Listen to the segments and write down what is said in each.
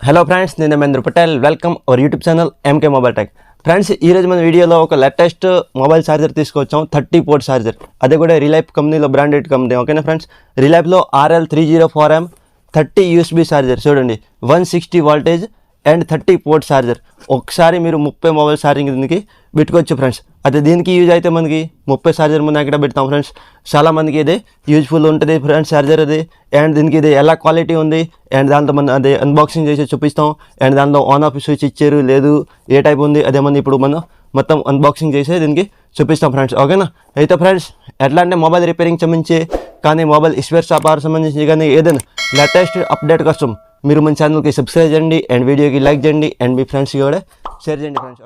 Hello friends, నేను Mahendra Patel. Welcome our YouTube channel MK mobile tech. Friends, ఈరోజు మన వీడియోలో ఒక లేటెస్ట్ మొబైల్ ఛార్జర్ తీసుకొచ్చాం, 30 పోర్ట్ ఛార్జర్. అదే కూడా రిలైఫ్ కంపెనీలో బ్రాండెడ్ కంపెనీ. ఓకేనా ఫ్రెండ్స్, రిలైఫ్లో RL304M 30 USB ఛార్జర్. చూడండి, 160 వోల్టేజ్ అండ్ 30 పోర్ట్ ఛార్జర్. ఒకసారి మీరు 30 మొబైల్ ఛార్జింగ్ దీనికి పెట్టుకోవచ్చు ఫ్రెండ్స్. అదే దీనికి యూజ్ అయితే మనకి 30 ఛార్జర్ ముందు ఎక్కడ పెడతాం ఫ్రెండ్స్. చాలా మందికి ఇది యూజ్ఫుల్ ఉంటుంది ఫ్రెండ్స్ ఛార్జర్ అది. అండ్ దీనికి ఇది ఎలా క్వాలిటీ ఉంది అండ్ దాంతో మనం అదే అన్బాక్సింగ్ చేసి చూపిస్తాం. అండ్ దాంట్లో ఆన్ ఆఫ్ స్విచ్ ఇచ్చారు లేదు, ఏ టైప్ ఉంది అదే మనం ఇప్పుడు మనం మొత్తం అన్బాక్సింగ్ చేసి దీనికి చూపిస్తాం ఫ్రెండ్స్. ఓకేనా? అయితే ఫ్రెండ్స్, ఎట్లా అంటే మొబైల్ రిపేరింగ్ సంబంధించి కానీ మొబైల్ స్పేర్ షాప్ సంబంధించి కానీ ఏదైనా లేటెస్ట్ అప్డేట్ కోసం మీరు మన ఛానల్కి సబ్స్క్రైబ్ చేయండి అండ్ వీడియోకి లైక్ చేయండి అండ్ మీ ఫ్రెండ్స్కి కూడా షేర్ చేయండి ఫ్రెండ్స్.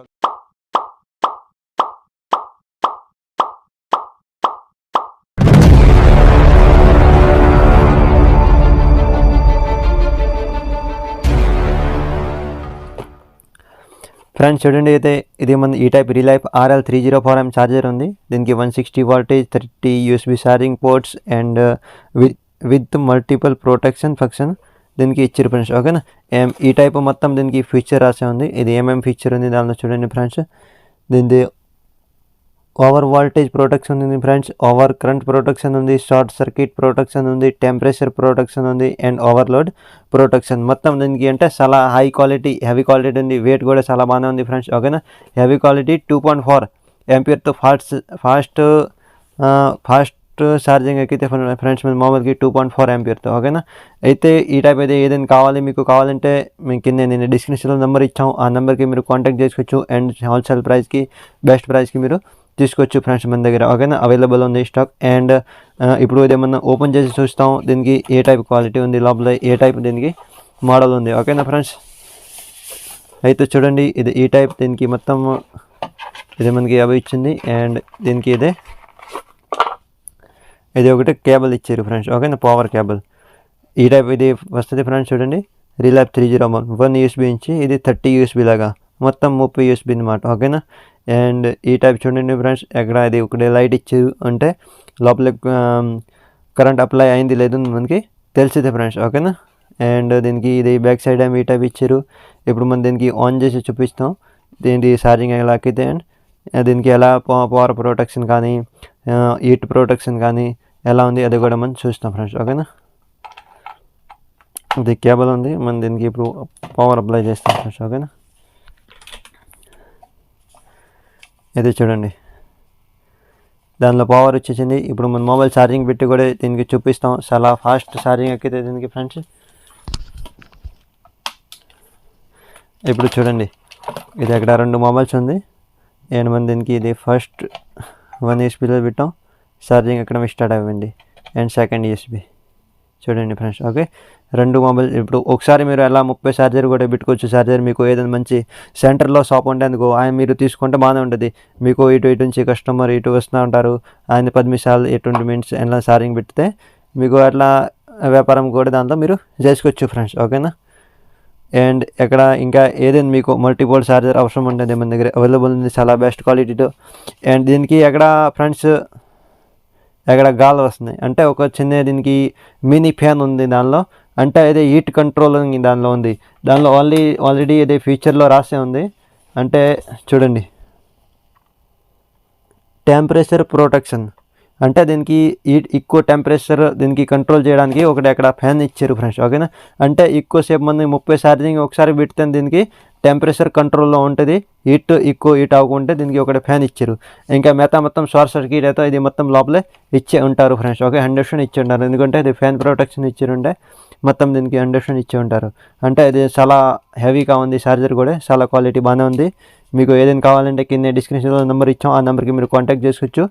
ఫ్రెండ్స్ చూడండి, అయితే ఇది మన ఈ టైప్ రిలైఫ్ RL304M ఛార్జర్ ఉంది. దీనికి 160 voltage, 30 USB charging ports and with multiple protection function దీనికి ఇచ్చారు ఫ్రెండ్స్. ఓకేనా? ఈ టైప్ మొత్తం దీనికి ఫీచర్ రాసే ఉంది. ఇది ఏమేమి ఫీచర్ ఉంది దానిలో చూడండి ఫ్రెండ్స్. దీనిది ఓవర్ వోల్టేజ్ ప్రొటెక్షన్ ఉంది ఫ్రెండ్స్, ఓవర్ కరెంట్ ప్రొటెక్షన్ ఉంది, షార్ట్ సర్క్యూట్ ప్రొటెక్షన్ ఉంది, టెంపరేచర్ ప్రొటెక్షన్ ఉంది అండ్ ఓవర్లోడ్ ప్రొటెక్షన్. మొత్తం దీనికి అంటే చాలా హై క్వాలిటీ, హెవీ క్వాలిటీ ఉంది. వెయిట్ కూడా చాలా బాగానే ఉంది ఫ్రెండ్స్. ఓకేనా? హెవీ క్వాలిటీ 2.4 ఆంపియర్తో ఫాస్ట్ ఛార్జింగ్ ఎక్కితే ఫ్రెండ్స్ మన మొబైల్కి 2.4 ఆంపియర్తో. ఓకేనా? అయితే ఈ టైప్ అయితే ఏదైనా మీకు కావాలంటే మీ కింద నేను డిస్క్రిప్షన్లో నెంబర్ ఇచ్చాం, ఆ నెంబర్కి మీరు కాంటాక్ట్ చేసుకోవచ్చు అండ్ హోల్సేల్ ప్రైస్కి బెస్ట్ ప్రైస్కి మీరు తీసుకోవచ్చు ఫ్రెండ్స్ మన దగ్గర. ఓకేనా? అవైలబుల్ ఉంది స్టాక్. అండ్ ఇప్పుడు ఏదేమన్నా ఓపెన్ చేసి చూస్తాం దీనికి ఏ టైప్ క్వాలిటీ ఉంది, లోపల ఏ టైప్ దీనికి మోడల్ ఉంది. ఓకేనా ఫ్రెండ్స్? అయితే చూడండి, ఇది ఈ టైప్ దీనికి మొత్తం ఇది మనకి అవి ఇచ్చింది. అండ్ దీనికి ఇది ఒకటి కేబుల్ ఇచ్చారు ఫ్రెండ్స్. ఓకేనా? పవర్ కేబుల్ ఈ టైప్ ఇది వస్తుంది ఫ్రెండ్స్. చూడండి, రిలైఫ్ 301 1 USB నుంచి ఇది 30 USB లాగా మొత్తం 30 USB అనమాట. ఓకేనా? అండ్ ఈ టైప్ చూడండి ఫ్రెండ్స్, ఎక్కడ ఇది ఒకటి లైట్ ఇచ్చారు అంటే లోపల కరెంట్ అప్లై అయింది లేదు మనకి తెలిసిదే ఫ్రెండ్స్. ఓకేనా? అండ్ దీనికి ఇది బ్యాక్ సైడ్ ఏమి ఈ టైప్ ఇచ్చారు. ఇప్పుడు మనం దీనికి ఆన్ చేసి చూపిస్తాం దీనికి ఛార్జింగ్ ఎలా ఎక్కితే అండ్ దీనికి ఎలా పవర్ ప్రొటెక్షన్ కానీ హీట్ ప్రొటెక్షన్ కానీ ఎలా ఉంది అది కూడా మనం చూస్తాం ఫ్రెండ్స్. ఓకేనా? ఇది కేబుల్ ఉంది, మనం దీనికి ఇప్పుడు పవర్ అప్లై చేస్తాం ఫ్రెండ్స్. ఓకేనా? ఇది చూడండి, దానిలో పవర్ వచ్చేసింది. ఇప్పుడు మన మొబైల్ ఛార్జింగ్ పెట్టి కూడా దీనికి చూపిస్తాం. చాలా ఫాస్ట్ ఛార్జింగ్ ఎక్కితే దీనికి ఫ్రెండ్స్. ఇప్పుడు చూడండి, ఇది అక్కడ 2 మొబైల్స్ ఉంది అండ్ మనం దీనికి ఇది ఫస్ట్ 1 USBలో పెట్టాం, ఛార్జింగ్ ఎక్కడ స్టార్ట్ అవ్వండి అండ్ సెకండ్ USB చూడండి ఫ్రెండ్స్. Okay, 2 mobile. ఇప్పుడు ఒకసారి మీరు ఎలా 30 ఛార్జర్ కూడా పెట్టుకోవచ్చు. ఛార్జర్ మీకు ఏదైనా మంచి సెంటర్లో షాప్ ఉంటే అందుకు ఆయన మీరు తీసుకుంటే బాగానే ఉంటుంది. మీకు ఇటు నుంచి కస్టమర్ ఇటు వస్తూ ఉంటారు, ఆయన 10 నిమిషాలు 20 మినిట్స్ ఎలా ఛార్జింగ్ పెడితే మీకు అట్లా వ్యాపారం కూడా దాంట్లో మీరు చేసుకోవచ్చు ఫ్రెండ్స్. ఓకేనా? అండ్ ఎక్కడ ఇంకా ఏదైనా మీకు మల్టిపుల్ ఛార్జర్ అవసరం ఉంటుంది మన దగ్గర అవైలబుల్ ఉంది, చాలా బెస్ట్ క్వాలిటీతో. అండ్ దీనికి ఎక్కడ ఫ్రెండ్స్ ఎక్కడ గాలి వస్తుంది అంటే ఒక చిన్న దీనికి మినీ ఫ్యాన్ ఉంది దానిలో, అంటే అదే హీట్ కంట్రోలింగ్ దానిలో ఉంది. దానిలో ఆల్రెడీ అదే ఫీచర్లో రాసే ఉంది. అంటే చూడండి, టెంపరేచర్ ప్రొటెక్షన్ అంటే దీనికి ఎక్కువ టెంపరేచర్ దీనికి కంట్రోల్ చేయడానికి ఒకటి అక్కడ ఫ్యాన్ ఇచ్చారు ఫ్రెండ్స్. ఓకేనా? అంటే ఎక్కువసేపు మంది 30 ఛార్జింగ్ ఒకసారి పెడితే దీనికి టెంపరేచర్ కంట్రోల్లో ఉంటుంది, ఎక్కువ హీట్ అవ్వకుంటే దీనికి ఒకటి ఫ్యాన్ ఇచ్చారు. ఇంకా మొత్తం షార్ట్ సర్క్యూట్ అయితే ఇది మొత్తం లోపలే ఇచ్చే ఉంటారు ఫ్రెండ్స్. ఓకే, 100% ఇచ్చి ఉంటారు, ఎందుకంటే ఇది ఫ్యాన్ ప్రొటెక్షన్ ఇచ్చారుంటే మొత్తం దీనికి 100% ఇచ్చి ఉంటారు. అంటే ఇది చాలా హెవీగా ఉంది, ఛార్జర్ కూడా చాలా క్వాలిటీ బాగానే ఉంది. మీకు ఏదైనా కావాలంటే కింద డిస్క్రిప్షన్లో నెంబర్ ఇచ్చాం, ఆ నెంబర్కి మీరు కాంటాక్ట్ చేసుకోవచ్చు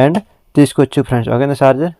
అండ్ తీసుకోవచ్చు ఫ్రెండ్స్. ఓకేనా? ఛార్జర్